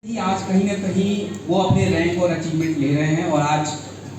कि आज कहीं ना कहीं वो अपने रैंक और अचीवमेंट ले रहे हैं और आज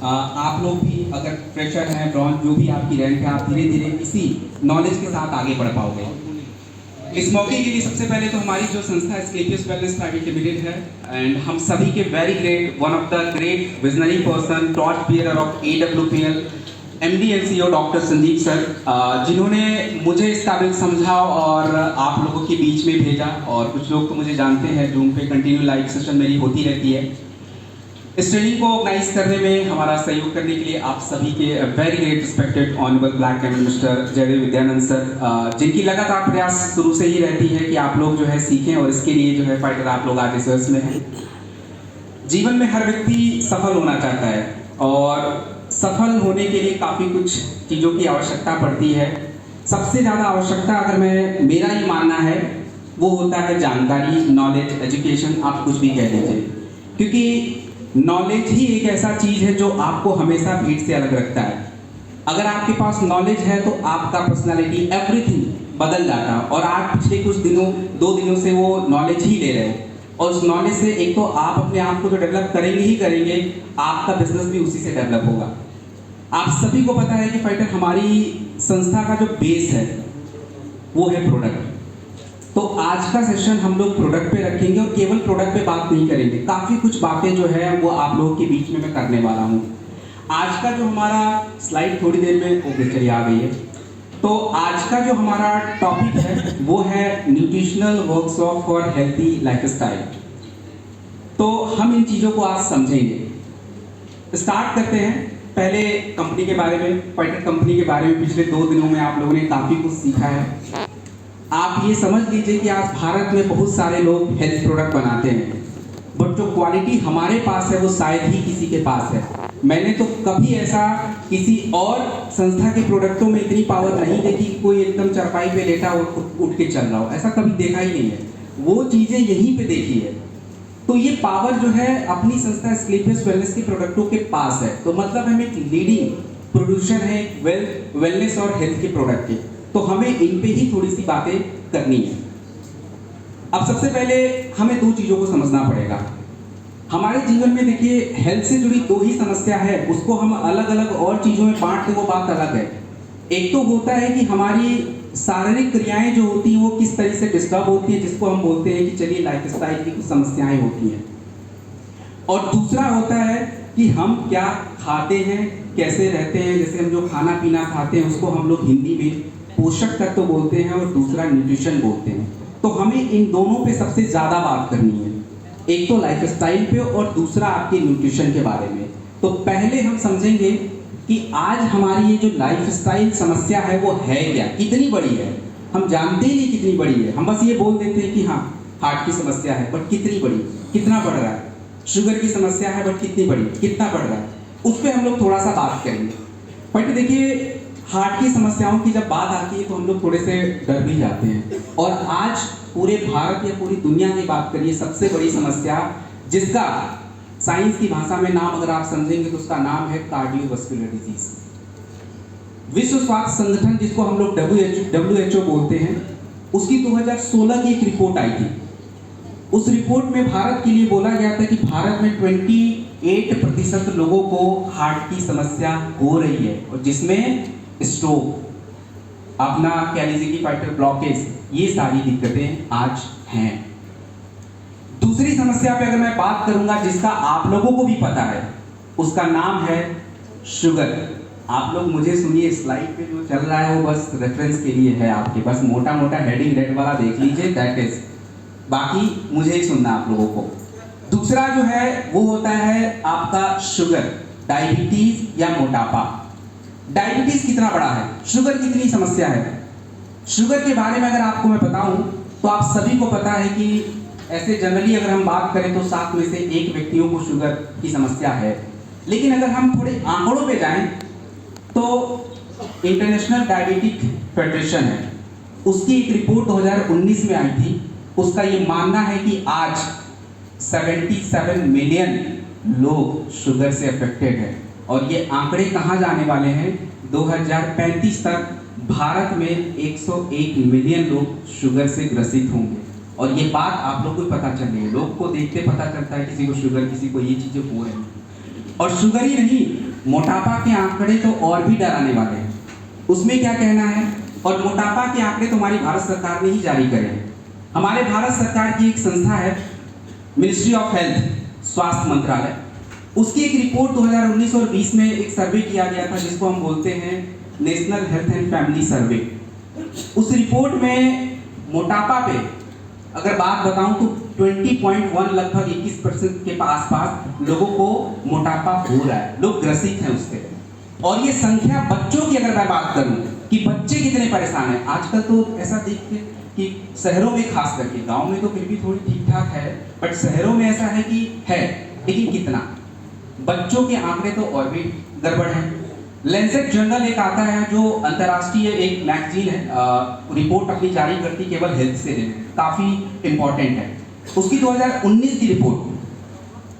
आप लोग भी अगर फ्रेशर हैं ब्रॉन्ज जो भी आपकी रैंक है आप धीरे धीरे इसी नॉलेज के साथ आगे बढ़ पाओगे। इस मौके के लिए सबसे पहले तो हमारी जो संस्था एस्क्लेपियस वेलनेस प्राइवेट लिमिटेड है एंड हम सभी के very great one of the great visionary person torch bearer of AWPL MD and CEO doctor Sandeep sir जिन्होंने मुझे इस काबिल समझा और आप लोगों के बीच में भेजा और कुछ लोग तो मुझे जानते हैं जूम पे कंटिन्यू लाइव सेशन मेरी होती रहती है। इस ट्रेनिंग को ऑर्गेनाइज करने में हमारा सहयोग करने के लिए आप सभी के very great respected honourable black and mister Jaidev Vidyanand sir जिनकी लगातार प्रयास शुरू से ही रहती है कि आप लोग जो है सीखें और इसके लिए जो है फाइटर आप लोग आज रिसर्च में हैं। जीवन में हर व्यक्ति सफल होना चाहता है और सफल होने के लिए काफ़ी कुछ चीज़ों की आवश्यकता पड़ती है। सबसे ज़्यादा आवश्यकता अगर मेरा ही मानना है वो होता है जानकारी, नॉलेज, एजुकेशन, आप कुछ भी कह लीजिए, क्योंकि नॉलेज ही एक ऐसा चीज़ है जो आपको हमेशा भीड़ से अलग रखता है। अगर आपके पास नॉलेज है तो आपका पर्सनालिटी एवरीथिंग बदल जाता है और आप पिछले कुछ दिनों 2 दिनों से वो नॉलेज ही ले रहे हैं और उस नॉलेज से एक तो आप अपने आप को तो डेवलप करेंगे ही करेंगे, आपका बिजनेस भी उसी से डेवलप होगा। आप सभी को पता है कि फाइटर हमारी संस्था का जो बेस है वो है प्रोडक्ट। तो आज का सेशन हम लोग प्रोडक्ट पे रखेंगे और केवल प्रोडक्ट पे बात नहीं करेंगे, काफ़ी कुछ बातें जो है वो आप लोगों के बीच में मैं करने वाला हूँ। आज का जो हमारा स्लाइड थोड़ी देर में ओके चलिए आ गई है। तो आज का जो हमारा टॉपिक है वो है nutritional workshop for healthy lifestyle. तो हम इन चीज़ों को आज समझेंगे। स्टार्ट करते हैं पहले कंपनी के बारे में। फाइटर कंपनी के बारे में पिछले 2 दिनों में आप लोगों ने काफ़ी कुछ सीखा है। आप ये समझ लीजिए कि आज भारत में बहुत सारे लोग हेल्थ प्रोडक्ट बनाते हैं, बट जो क्वालिटी हमारे पास है वो शायद ही किसी के पास है। मैंने तो कभी ऐसा किसी और संस्था के प्रोडक्टों में इतनी पावर नहीं देखी कि कोई एकदम चरपाई पे लेटा उठ के चल रहा हो, ऐसा कभी देखा ही नहीं है। वो चीज़ें यहीं पे देखी है। तो ये पावर जो है अपनी संस्था एस्क्लेपियस वेलनेस के प्रोडक्टों के पास है। तो मतलब हम एक लीडिंग प्रोड्यूसर है वेलनेस और हेल्थ के प्रोडक्ट के, तो हमें इन पे ही थोड़ी सी बातें करनी है। अब सबसे पहले हमें 2 चीज़ों को समझना पड़ेगा। हमारे जीवन में देखिए हेल्थ से जुड़ी 2 ही समस्या है, उसको हम अलग अलग और चीज़ों में बांट दें वो बात अलग है। एक तो होता है कि हमारी शारीरिक क्रियाएं जो होती हैं वो किस तरह से डिस्टर्ब होती है, जिसको हम बोलते हैं कि चलिए लाइफस्टाइल की कुछ समस्याएं होती हैं। और दूसरा होता है कि हम क्या खाते हैं, कैसे रहते हैं। जैसे हम जो खाना पीना खाते हैं उसको हम लोग हिंदी में पोषक तत्व बोलते हैं और दूसरा न्यूट्रिशन बोलते हैं। तो हमें इन दोनों पे सबसे ज़्यादा बात करनी है, एक तो लाइफस्टाइल पे और दूसरा आपके न्यूट्रिशन के बारे में। तो पहले हम समझेंगे कि आज हमारी ये जो लाइफस्टाइल समस्या है वो है क्या, कितनी बड़ी है। हम जानते ही नहीं कितनी बड़ी है, हम बस ये बोल देते हैं कि हाँ हार्ट की समस्या है, बट कितनी बड़ी, कितना बढ़ रहा है। शुगर की समस्या है बट कितनी बड़ी, कितना बढ़ रहा है, उस पर हम लोग थोड़ा सा बात करेंगे। बट देखिए हार्ट की समस्याओं की जब बात आती है तो हम लोग थोड़े से डर भी जाते हैं। और आज पूरे भारत या पूरी दुनिया की बात करिए, सबसे बड़ी समस्या जिसका साइंस की भाषा में नाम अगर आप समझेंगे तो उसका नाम है कार्डियोवास्कुलर डिजीज। विश्व स्वास्थ्य संगठन जिसको हम लोग WHO बोलते हैं, उसकी 2016 की एक रिपोर्ट आई थी। उस रिपोर्ट में भारत के लिए बोला गया था कि भारत में 28% लोगों को हार्ट की समस्या हो रही है और जिसमें स्ट्रोक, अपना कह लीजिए कि फाइटर ब्लॉकेज, ये सारी दिक्कतें आज हैं। दूसरी समस्या पे अगर मैं बात करूंगा जिसका आप लोगों को भी पता है, उसका नाम है शुगर। आप लोग मुझे सुनिए, स्लाइड पे जो चल रहा है वो बस रेफरेंस के लिए है आपके, बस मोटा मोटा हेडिंग रेड वाला देख लीजिए, दैट इज, बाकी मुझे ही सुनना आप लोगों को। दूसरा जो है वो होता है आपका शुगर, डायबिटीज या मोटापा। डायबिटीज कितना बड़ा है, शुगर कितनी समस्या है। शुगर के बारे में अगर आपको मैं बताऊं तो आप सभी को पता है कि ऐसे जनरली अगर हम बात करें तो 7 में से 1 व्यक्तियों को शुगर की समस्या है। लेकिन अगर हम थोड़े आंकड़ों पे जाएं तो इंटरनेशनल डायबिटिक फेडरेशन है, उसकी एक रिपोर्ट 2019 में आई थी। उसका ये मानना है कि आज 77 मिलियन लोग शुगर से अफेक्टेड हैं और ये आंकड़े कहाँ जाने वाले हैं, 2035 तक भारत में 101 मिलियन लोग शुगर से ग्रसित होंगे। और ये बात आप लोग को भी पता चल रही है, लोग को देखते पता चलता है किसी को शुगर, किसी को ये चीज़ें हो रही हैं। और शुगर ही नहीं, मोटापा के आंकड़े तो और भी डराने वाले हैं। उसमें क्या कहना है, और मोटापा के आंकड़े तो हमारी भारत सरकार ने ही जारी करे हैं। हमारे भारत सरकार की एक संस्था है मिनिस्ट्री ऑफ हेल्थ, स्वास्थ्य मंत्रालय, उसकी एक रिपोर्ट 2019 और 20 में एक सर्वे किया गया था जिसको हम बोलते हैं नेशनल हेल्थ एंड फैमिली सर्वे। उस रिपोर्ट में मोटापा पे अगर बात बताऊं तो 20.1 लगभग 21% के आसपास लोगों को मोटापा हो रहा है, लोग ग्रसित हैं उससे। और ये संख्या बच्चों की अगर मैं बात करूं कि बच्चे कितने परेशान हैं, आजकल तो ऐसा देखते कि शहरों में खास करके, गांव में तो फिर भी थोड़ी ठीक ठाक है, बट शहरों में ऐसा है कि है, लेकिन कितना, बच्चों के आंकड़े तो और भी गड़बड़ है। लैंसेट जर्नल एक आता है जो अंतर्राष्ट्रीय एक मैगजीन है, रिपोर्ट अपनी जारी करती केवल हेल्थ से है, काफी इंपॉर्टेंट है। उसकी 2019 की रिपोर्ट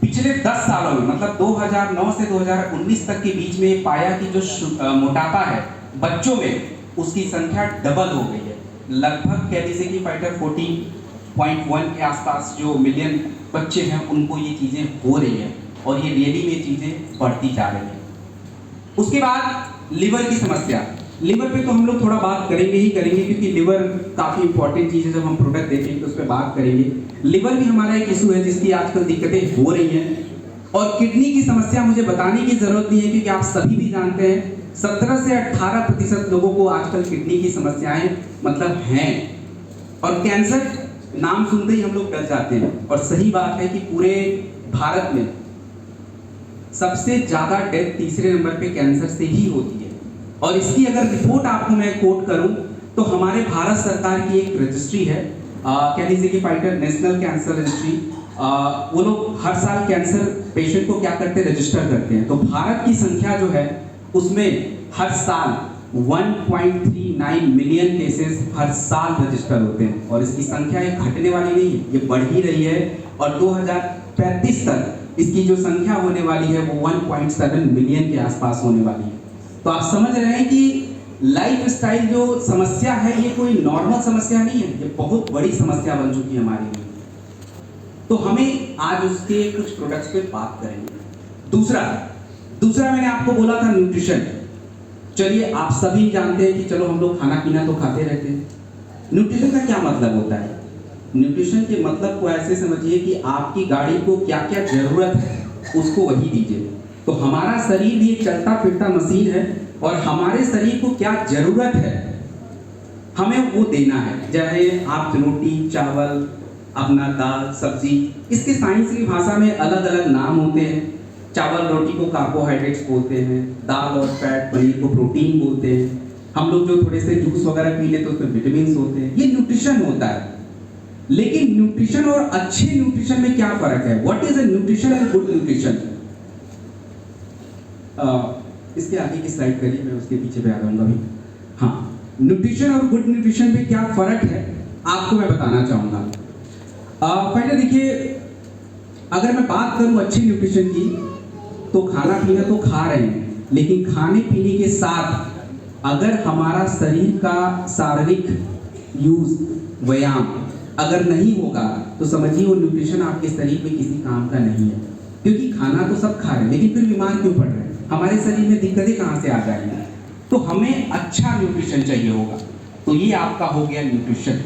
पिछले 10 सालों में, मतलब 2009 से 2019 तक के बीच में पाया कि जो मोटापा है बच्चों में, उसकी संख्या डबल हो गई है। लगभग कह लीजिए कि 14.1 के आसपास जो मिलियन बच्चे हैं उनको ये चीज़ें हो रही है, और ये रियली में चीज़ें बढ़ती जा रही हैं। उसके बाद लिवर की समस्या, लिवर पे तो हम लोग थोड़ा बात करेंगे ही करेंगे, क्योंकि लिवर काफ़ी इंपॉर्टेंट चीज़ है। जब हम प्रोडक्ट देखेंगे तो उस पर बात करेंगे। लिवर भी हमारा एक इशू है जिसकी आजकल दिक्कतें हो रही हैं। और किडनी की समस्या मुझे बताने की ज़रूरत नहीं है, क्योंकि आप सभी भी जानते हैं 17 से 18% लोगों को आजकल किडनी की समस्याएं मतलब हैं। और कैंसर नाम सुनते ही हम लोग डर जाते हैं, और सही बात है कि पूरे भारत में सबसे ज़्यादा डेथ तीसरे नंबर पे कैंसर से ही होती है। और इसकी अगर रिपोर्ट आपको मैं कोट करूं तो हमारे भारत सरकार की एक रजिस्ट्री है, कह लीजिए कि फाइटर नेशनल कैंसर रजिस्ट्री, वो लोग हर साल कैंसर पेशेंट को क्या करते हैं, रजिस्टर करते हैं। तो भारत की संख्या जो है उसमें हर साल 1.39 मिलियन केसेस हर साल रजिस्टर होते हैं, और इसकी संख्या एक घटने वाली नहीं है, ये बढ़ ही रही है। और 2035 तक इसकी जो संख्या होने वाली है वो 1.7 मिलियन के आसपास होने वाली है। तो आप समझ रहे हैं कि लाइफ स्टाइल जो समस्या है ये कोई नॉर्मल समस्या नहीं है, ये बहुत बड़ी समस्या बन चुकी है हमारे लिए। तो हमें आज उसके कुछ प्रोडक्ट्स पे बात करेंगे। दूसरा मैंने आपको बोला था न्यूट्रिशन। चलिए, आप सभी जानते हैं कि चलो हम लोग खाना पीना तो खाते रहते हैं। न्यूट्रिशन का क्या मतलब होता है? न्यूट्रिशन के मतलब को ऐसे समझिए कि आपकी गाड़ी को क्या क्या जरूरत है उसको वही दीजिए। तो हमारा शरीर भी एक चलता फिरता मशीन है, और हमारे शरीर को क्या जरूरत है हमें वो देना है। चाहे आप रोटी चावल, अपना दाल सब्जी, इसके साइंस की भाषा में अलग अलग नाम होते हैं। चावल रोटी को कार्बोहाइड्रेट्स बोलते हैं, दाल और फैट पनीर को प्रोटीन बोलते हैं। हम लोग जो थोड़े से जूस वगैरह पी लेते हैं उसमें विटामिन होते हैं। ये न्यूट्रिशन होता है। लेकिन न्यूट्रिशन और अच्छे न्यूट्रिशन में क्या फर्क है? What is a nutrition and good nutrition? इसके आगे की स्लाइड करिए, मैं उसके पीछे पे आ जाऊंगा भी। हाँ, न्यूट्रिशन और गुड न्यूट्रिशन में क्या फर्क है आपको मैं बताना चाहूंगा। पहले देखिए, अगर मैं बात करूं अच्छे न्यूट्रिशन की, तो खाना पीना तो खा रहे हैं, लेकिन खाने पीने के साथ अगर हमारा शरीर का शारीरिक यूज, व्यायाम अगर नहीं होगा तो समझिए वो न्यूट्रिशन आपके शरीर में किसी काम का नहीं है। क्योंकि खाना तो सब खा रहे हैं, लेकिन फिर बीमार क्यों पड़ रहे हैं? हमारे शरीर में दिक्कतें कहाँ से आ जाएंगी? तो हमें अच्छा न्यूट्रिशन चाहिए होगा। तो ये आपका हो गया न्यूट्रिशन।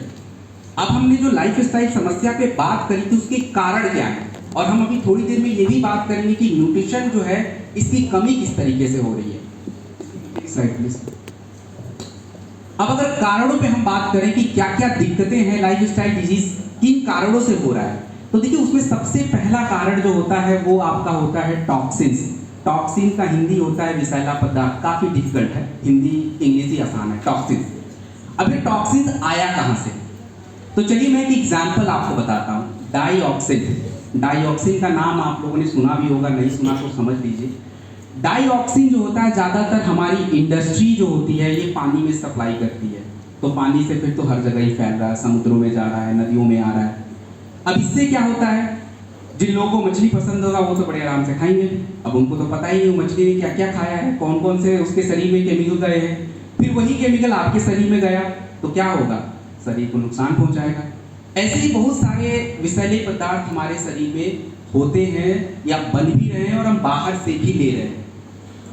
अब हमने जो लाइफ स्टाइल समस्या पे बात करी थी उसके कारण क्या है, और हम अभी थोड़ी देर में ये भी बात करेंगे कि न्यूट्रिशन जो है इसकी कमी किस तरीके से हो रही है। अब अगर कारणों पे हम बात करें कि क्या क्या दिक्कतें हैं, लाइफ स्टाइल डिजीज किन कारणों से हो रहा है, तो देखिए उसमें सबसे पहला कारण जो होता है वो आपका होता है टॉक्सिन्स। टॉक्सिन का हिंदी होता है विषैला पदार्थ, काफी डिफिकल्ट है, हिंदी इंग्लिश ही आसान है, टॉक्सिन्स। अब ये टॉक्सिन्स आया कहाँ से? तो चलिए मैं एक एग्जाम्पल आपको बताता हूँ। डाइऑक्सिन, डाइऑक्सिन का नाम आप लोगों ने सुना भी होगा, नहीं सुना तो समझ लीजिए। डाइऑक्सिन जो होता है ज़्यादातर हमारी इंडस्ट्री जो होती है ये पानी में सप्लाई करती है, तो पानी से फिर तो हर जगह ही फैल रहा है, समुद्रों में जा रहा है, नदियों में आ रहा है। अब इससे क्या होता है, जिन लोगों को मछली पसंद होगा वो तो बड़े आराम से खाएंगे। अब उनको तो पता ही नहीं मछली ने क्या क्या खाया है, कौन कौन से उसके शरीर में केमिकल गए हैं। फिर वही केमिकल आपके शरीर में गया तो क्या होगा, शरीर को नुकसान पहुंचाएगा। ऐसे ही बहुत सारे विषैले पदार्थ हमारे शरीर में होते हैं या बन भी रहे हैं और हम बाहर से भी ले रहे हैं।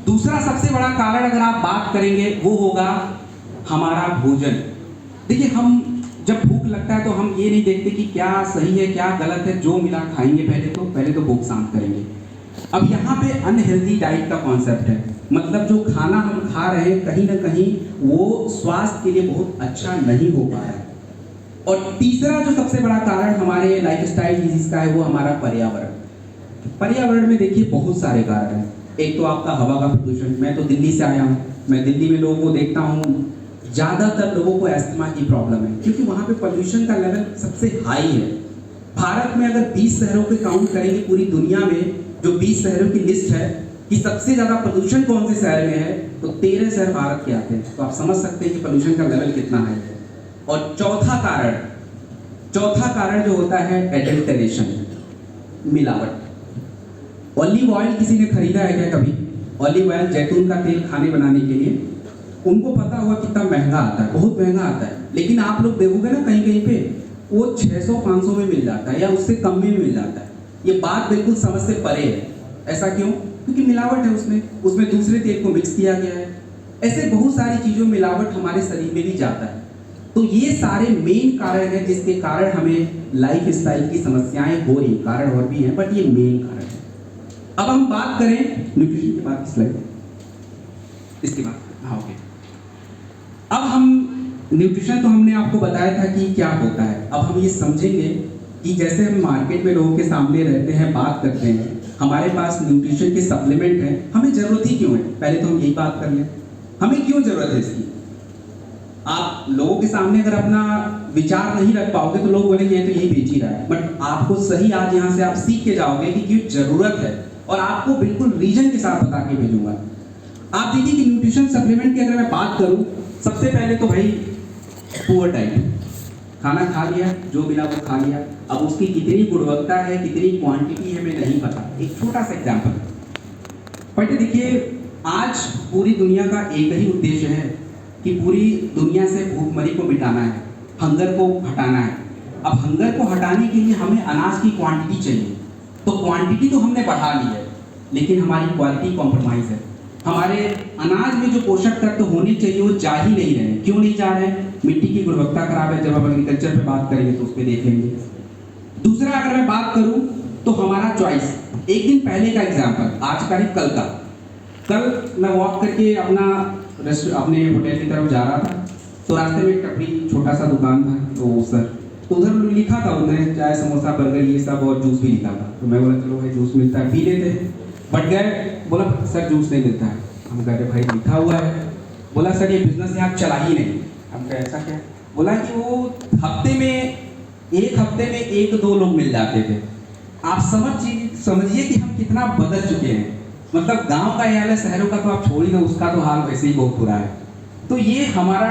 दूसरा सबसे बड़ा कारण अगर आप बात करेंगे वो होगा हमारा भोजन। देखिए, हम जब भूख लगता है तो हम ये नहीं देखते कि क्या सही है क्या गलत है, जो मिला खाएंगे, पहले तो भूख शांत करेंगे। अब यहाँ पे अनहेल्दी डाइट का कॉन्सेप्ट है, मतलब जो खाना हम खा रहे हैं कहीं ना कहीं वो स्वास्थ्य के लिए बहुत अच्छा नहीं हो पा रहा है। और तीसरा जो सबसे बड़ा कारण हमारे लाइफस्टाइल डिजीज का है वो हमारा पर्यावरण। पर्यावरण में देखिए बहुत सारे कारण हैं। एक तो आपका हवा का प्रदूषण। मैं तो दिल्ली से आया हूँ, मैं दिल्ली में लोगों को देखता हूँ, ज़्यादातर लोगों को अस्थमा की प्रॉब्लम है क्योंकि वहाँ पे पोल्यूशन का लेवल सबसे हाई है। भारत में अगर 20 शहरों के काउंट करेंगे पूरी दुनिया में, जो 20 शहरों की लिस्ट है कि सबसे ज़्यादा प्रदूषण कौन से शहर में है, तो 13 शहर भारत के आते हैं। तो आप समझ सकते हैं कि पोल्यूशन का लेवल कितना हाई है। और चौथा कारण जो होता है एडल्टरेशन, मिलावट। ऑलिव ऑयल किसी ने खरीदा है क्या कभी? ऑलिव ऑयल, जैतून का तेल खाने बनाने के लिए उनको पता होगा कितना महंगा आता है, बहुत महंगा आता है। लेकिन आप लोग देखोगे ना कहीं कहीं पे वो 600-500 में मिल जाता है या उससे कम में मिल जाता है। ये बात बिल्कुल समझ से परे है। ऐसा क्यों? क्योंकि मिलावट है उसमें दूसरे तेल को मिक्स किया गया है। ऐसे बहुत सारी चीज़ों में मिलावट हमारे शरीर में भी जाता है। तो ये सारे मेन कारण हैं जिसके कारण हमें लाइफ स्टाइल की समस्याएं हो रही। कारण और भी हैं बट ये मेन कारण है। अब हम बात करें न्यूट्रिशन की बात, स्लाइड इसके बाद, हाँ ओके। अब हम न्यूट्रिशन तो हमने आपको बताया था कि क्या होता है। अब हम ये समझेंगे कि जैसे हम मार्केट में लोगों के सामने रहते हैं, बात करते हैं, हमारे पास न्यूट्रिशन के सप्लीमेंट हैं, हमें जरूरत ही क्यों है? पहले तो हम यही बात कर लें, हमें क्यों जरूरत है इसकी। आप लोगों के सामने अगर अपना विचार नहीं रख पाओगे तो लोग बोलेंगे तो यही बेच ही रहा है। बट आपको सही आज यहाँ से आप सीख के जाओगे कि क्यों जरूरत है, और आपको बिल्कुल रीजन के साथ बता के भेजूंगा। आप देखिए कि न्यूट्रिशन सप्लीमेंट की अगर मैं बात करूं, सबसे पहले तो भाई पुअर डाइट, खाना खा लिया, जो मिला वो खा लिया। अब उसकी कितनी गुणवत्ता है, कितनी क्वांटिटी है, मैं नहीं पता। एक छोटा सा एग्जांपल, बट देखिए आज पूरी दुनिया का एक ही उद्देश्य है कि पूरी दुनिया से भूखमरी को मिटाना है, हंगर को हटाना है। अब हंगर को हटाने के लिए हमें अनाज की क्वांटिटी चाहिए, तो क्वांटिटी तो हमने बढ़ा ली है लेकिन हमारी क्वालिटी कॉम्प्रोमाइज है। हमारे अनाज में जो पोषक तत्व होने चाहिए वो जा ही नहीं रहे। क्यों नहीं जा रहे? मिट्टी की गुणवत्ता खराब है। जब हम एग्रीकल्चर पे बात करेंगे तो उस पर देख लेंगे। दूसरा अगर मैं बात करूं तो हमारा चॉइस, एक दिन पहले का एग्जांपल, आज का नहीं कल का। कल मैं वॉक करके अपने होटल की तरफ जा रहा था, तो रास्ते में एक टपरी छोटा सा दुकान था, तो उधर लिखा था उन्होंने चाय समोसा बर्गर ये सब और जूस भी लिखा था। तो मैं बोला चलो भाई जूस मिलता है पी लेते हैं। बट गए, बोला सर जूस नहीं मिलता है। हम कह रहे भाई लिखा हुआ है। बोला सर ये बिजनेस यहाँ चला ही नहीं। हम कहे ऐसा क्या? बोला कि वो एक हफ्ते में 1-2 लोग मिल जाते थे। आप समझिए कि हम कितना बदल चुके हैं। मतलब गांव का हाल है, शहरों का तो आप छोड़ ही दो, उसका तो हाल वैसे ही बहुत बुरा है। तो ये हमारा